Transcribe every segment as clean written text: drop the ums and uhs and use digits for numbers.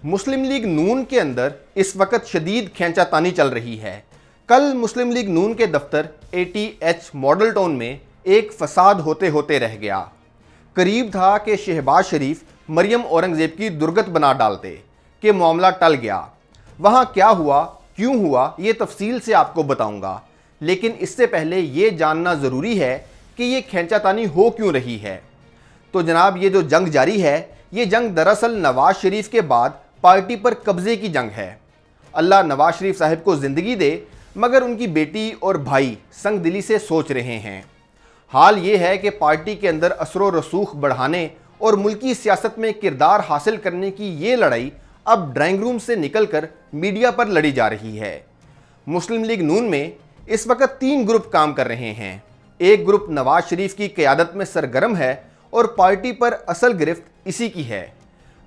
मुस्लिम league नून के अंदर इस वक्त शदीद खींचातानी चल रही है। कल मुस्लिम लीग नून के दफ्तर ATH मॉडल टाउन में एक फसाद होते होते रह गया। करीब था कि शहबाज शरीफ मरियम औरंगज़ेब की दुर्गत बना डालते कि मामला टल गया। वहाँ क्या हुआ, क्यों हुआ, ये तफसील से आपको बताऊंगा, लेकिन इससे पहले ये जानना ज़रूरी है कि ये खींचातानी हो क्यों रही है। तो जनाब, ये जो जंग जारी है, ये जंग दरअसल नवाज शरीफ के बाद पार्टी पर कब्ज़े की जंग है। अल्लाह नवाज शरीफ साहब को ज़िंदगी दे, मगर उनकी बेटी और भाई संग दिली से सोच रहे हैं। हाल ये है कि पार्टी के अंदर असर रसूख बढ़ाने और मुल्की सियासत में किरदार हासिल करने की ये लड़ाई अब ड्राइंग रूम से निकलकर मीडिया पर लड़ी जा रही है। मुस्लिम लीग नून में इस वक्त 3 ग्रुप काम कर रहे हैं। एक ग्रुप नवाज शरीफ की क़यादत में सरगर्म है और पार्टी पर असल गिरफ्त इसी की है।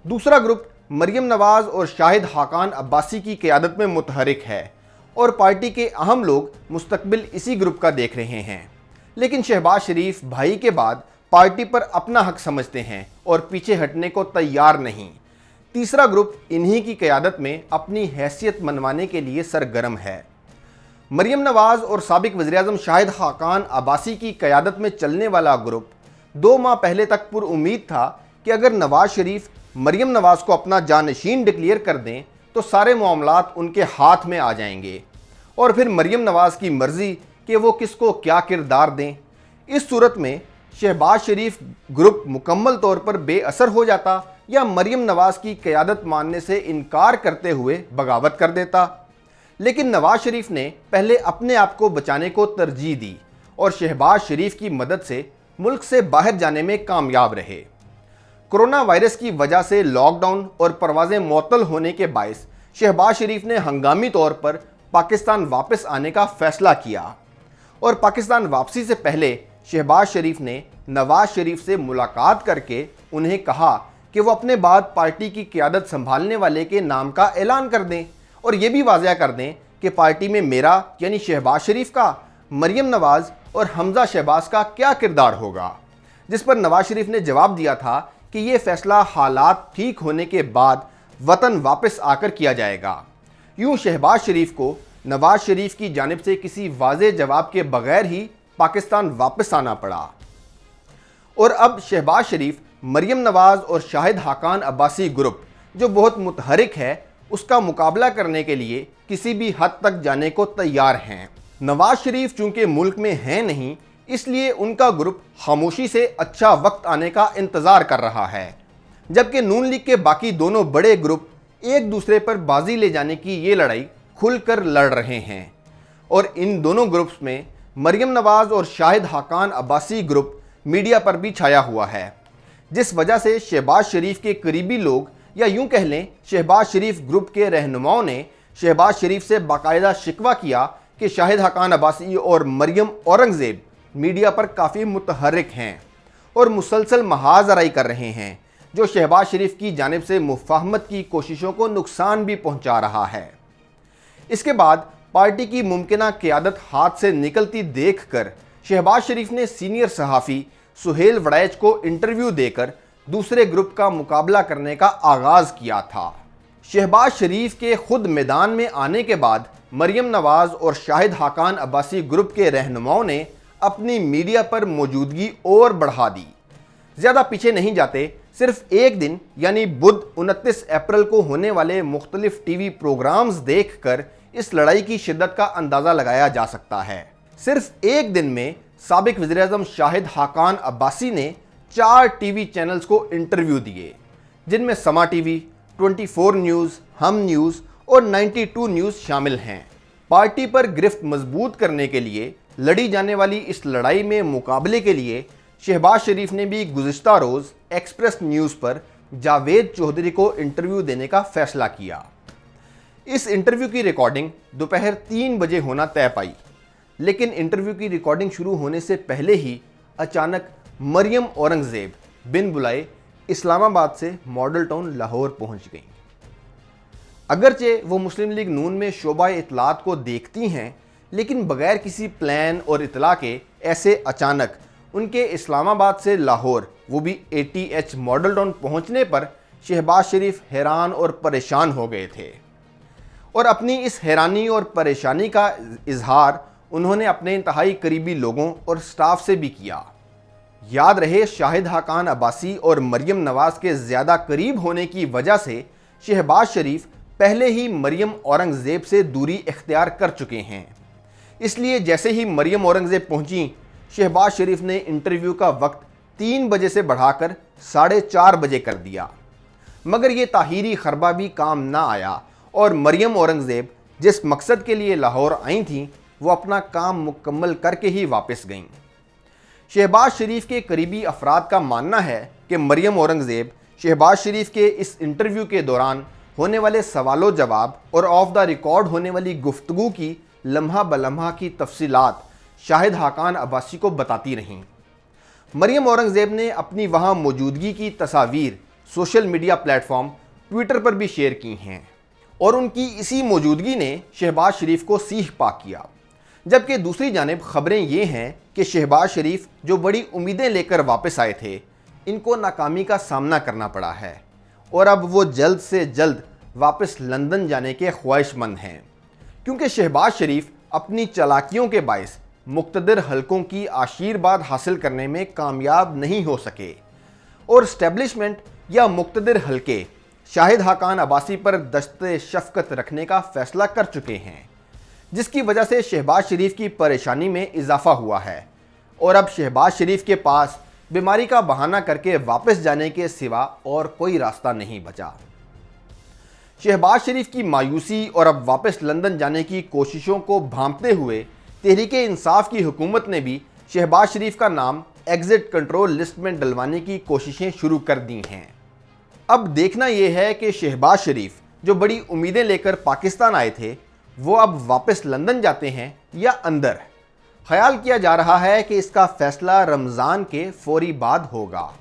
दूसरा ग्रुप मरियम नवाज और शाहिद हाकान अब्बासी की क़यादत में मुतहरिक है और पार्टी के अहम लोग मुस्तकबिल इसी ग्रुप का देख रहे हैं। लेकिन शहबाज शरीफ भाई के बाद पार्टी पर अपना हक समझते हैं और पीछे हटने को तैयार नहीं। तीसरा ग्रुप इन्हीं की क़यादत में अपनी हैसियत मनवाने के लिए सरगर्म है। मरियम नवाज और साबिक वज़ीर-ए-आज़म शाहिद हाकान अब्बासी की क़यादत में चलने वाला ग्रुप 2 माह पहले तक पुरुम्मीद था कि अगर नवाज शरीफ मरियम नवाज को अपना जानशीन डिक्लेयर कर दें तो सारे मामलात उनके हाथ में आ जाएंगे और फिर मरियम नवाज की मर्ज़ी कि वो किसको क्या किरदार दें। इस सूरत में शहबाज शरीफ ग्रुप मुकम्मल तौर पर बेअसर हो जाता या मरियम नवाज की क़यादत मानने से इनकार करते हुए बगावत कर देता। लेकिन नवाज शरीफ ने पहले अपने आप को बचाने को तरजीह दी और शहबाज शरीफ की मदद से मुल्क से बाहर जाने में कामयाब रहे। कोरोना वायरस की वजह से लॉकडाउन और परवाज़ें मुअत्तल होने के बायस शहबाज शरीफ ने हंगामी तौर पर पाकिस्तान वापस आने का फ़ैसला किया और पाकिस्तान वापसी से पहले शहबाज शरीफ ने नवाज शरीफ से मुलाकात करके उन्हें कहा कि वो अपने बाद पार्टी की क़यादत संभालने वाले के नाम का ऐलान कर दें और ये भी वाज़ह कर दें कि पार्टी में मेरा यानी शहबाज शरीफ का, मरियम नवाज और हमजा शहबाज का क्या किरदार होगा। जिस पर नवाज शरीफ ने जवाब दिया था कि ये फ़ैसला हालात ठीक होने के बाद वतन वापस आकर किया जाएगा। यूँ शहबाज शरीफ को नवाज शरीफ की जानिब से किसी वाज़े जवाब के बगैर ही पाकिस्तान वापस आना पड़ा और अब शहबाज शरीफ मरियम नवाज और शाहिद हाकान अब्बासी ग्रुप जो बहुत मुतहरिक है उसका मुकाबला करने के लिए किसी भी हद तक जाने को तैयार हैं। नवाज शरीफ चूँकि मुल्क में हैं नहीं, इसलिए उनका ग्रुप खामोशी से अच्छा वक्त आने का इंतज़ार कर रहा है, जबकि नून लीग के बाकी दोनों बड़े ग्रुप एक दूसरे पर बाजी ले जाने की ये लड़ाई खुलकर लड़ रहे हैं। और इन दोनों ग्रुप्स में मरियम नवाज और शाहिद हाकान अब्बासी ग्रुप मीडिया पर भी छाया हुआ है, जिस वजह से शहबाज शरीफ के करीबी लोग या यूं कह लें शहबाज शरीफ ग्रुप के रहनुमाओं ने शहबाज शरीफ से बाकायदा शिकवा किया कि शाहिद हाकान अब्बासी और मरियम औरंगज़ेब मीडिया पर काफ़ी मुतहर्रिक हैं और मुसलसल महाजराई कर रहे हैं, जो शहबाज शरीफ की जानिब से मुफाहमत की कोशिशों को नुकसान भी पहुंचा रहा है। इसके बाद पार्टी की मुमकिना क़यादत हाथ से निकलती देखकर शहबाज शरीफ ने सीनियर सहाफ़ी सुहेल वड़ैच को इंटरव्यू देकर दूसरे ग्रुप का मुकाबला करने का आगाज़ किया था। शहबाज शरीफ के खुद मैदान में आने के बाद मरियम नवाज और शाहिद हाकान अब्बासी ग्रुप के रहनुमाओं ने अपनी मीडिया पर मौजूदगी और बढ़ा दी। ज़्यादा पीछे नहीं जाते, सिर्फ एक दिन यानी बुध 29 अप्रैल को होने वाले मुख्तलिफ टीवी प्रोग्राम्स देखकर इस लड़ाई की शिद्दत का अंदाज़ा लगाया जा सकता है। सिर्फ एक दिन में साबिक वज़ीर-ए-आज़म शाहिद हाकान अब्बासी ने 4 टीवी चैनल्स को इंटरव्यू दिए, जिनमें समा टीवी, 24 न्यूज़, हम न्यूज़ और 92 न्यूज़ शामिल हैं। पार्टी पर गिरफ्त मजबूत करने के लिए लड़ी जाने वाली इस लड़ाई में मुकाबले के लिए शहबाज शरीफ ने भी गुज़िश्ता रोज़ एक्सप्रेस न्यूज़ पर जावेद चौधरी को इंटरव्यू देने का फ़ैसला किया। इस इंटरव्यू की रिकॉर्डिंग दोपहर 3 बजे होना तय पाई, लेकिन इंटरव्यू की रिकॉर्डिंग शुरू होने से पहले ही अचानक मरियम औरंगज़ेब बिन बुलाए इस्लामाबाद से मॉडल टाउन लाहौर पहुंच गईं। अगरचे वो मुस्लिम लीग नून में शोबा इतलात को देखती हैं, लेकिन बगैर किसी प्लान और इतला के ऐसे अचानक उनके इस्लामाबाद से लाहौर, वो भी ATH मॉडल टाउन पहुंचने पर शहबाज शरीफ हैरान और परेशान हो गए थे और अपनी इस हैरानी और परेशानी का इजहार उन्होंने अपने इंतहाई करीबी लोगों और स्टाफ से भी किया। याद रहे, शाहिद हाकान अब्बासी और मरियम नवाज के ज़्यादा करीब होने की वजह से शहबाज शरीफ पहले ही मरियम औरंगज़ेब से दूरी इख्तियार कर चुके हैं। इसलिए जैसे ही मरियम औरंगज़ेब पहुंची, शहबाज शरीफ ने इंटरव्यू का वक्त 3 बजे से बढ़ाकर 4:30 बजे कर दिया। मगर ये ताहीरी खरबा भी काम ना आया और मरियम औरंगज़ेब जिस मकसद के लिए लाहौर आई थीं, वो अपना काम मुकम्मल करके ही वापस गईं। शहबाज शरीफ के करीबी अफराद का मानना है कि मरियम औरंगज़ेब शहबाज शरीफ के इस इंटरव्यू के दौरान होने वाले सवालों जवाब और ऑफ द रिकॉर्ड होने वाली गुफ्तगू की लम्हा बलम्हा की तफसीलात शाहिद हाकान अब्बासी को बताती रहीं। मरियम औरंगज़ेब ने अपनी वहाँ मौजूदगी की तस्वीर सोशल मीडिया प्लेटफॉर्म ट्विटर पर भी शेयर की हैं और उनकी इसी मौजूदगी ने शहबाज शरीफ को सीह पा किया। जबकि दूसरी जानिब खबरें ये हैं कि शहबाज शरीफ जो बड़ी उम्मीदें लेकर वापस आए थे, इनको नाकामी का सामना करना पड़ा है और अब वो जल्द से जल्द वापस लंदन जाने के ख्वाहिशमंद हैं, क्योंकि शहबाज शरीफ अपनी चालाकियों के बायस मुक्तदर हलकों की आशीर्वाद हासिल करने में कामयाब नहीं हो सके और इस्टेब्लिशमेंट या मुक्तदर हलके शाहिद हाकान अब्बासी पर दस्ते शफकत रखने का फैसला कर चुके हैं, जिसकी वजह से शहबाज शरीफ की परेशानी में इजाफा हुआ है और अब शहबाज शरीफ के पास बीमारी का बहाना करके वापस जाने के सिवा और कोई रास्ता नहीं बचा। शहबाज शरीफ की मायूसी और अब वापस लंदन जाने की कोशिशों को भांपते हुए तहरीके इंसाफ की हुकूमत ने भी शहबाज शरीफ का नाम एग्जिट कंट्रोल लिस्ट में डलवाने की कोशिशें शुरू कर दी हैं। अब देखना यह है कि शहबाज शरीफ जो बड़ी उम्मीदें लेकर पाकिस्तान आए थे, वो अब वापस लंदन जाते हैं या अंदर। ख्याल किया जा रहा है कि इसका फैसला रमज़ान के फौरी बाद होगा।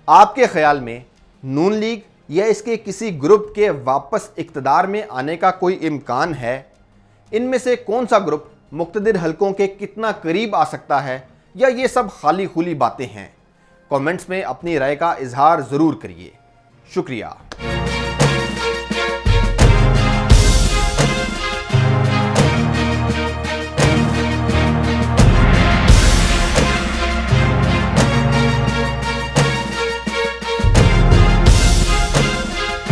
आपके ख्याल में नून लीग या इसके किसी ग्रुप के वापस इक़्तिदार में आने का कोई इम्कान है? इनमें से कौन सा ग्रुप मुक़्तदिर हलकों के कितना करीब आ सकता है, या ये सब खाली खुली बातें हैं? कमेंट्स में अपनी राय का इजहार ज़रूर करिए। शुक्रिया।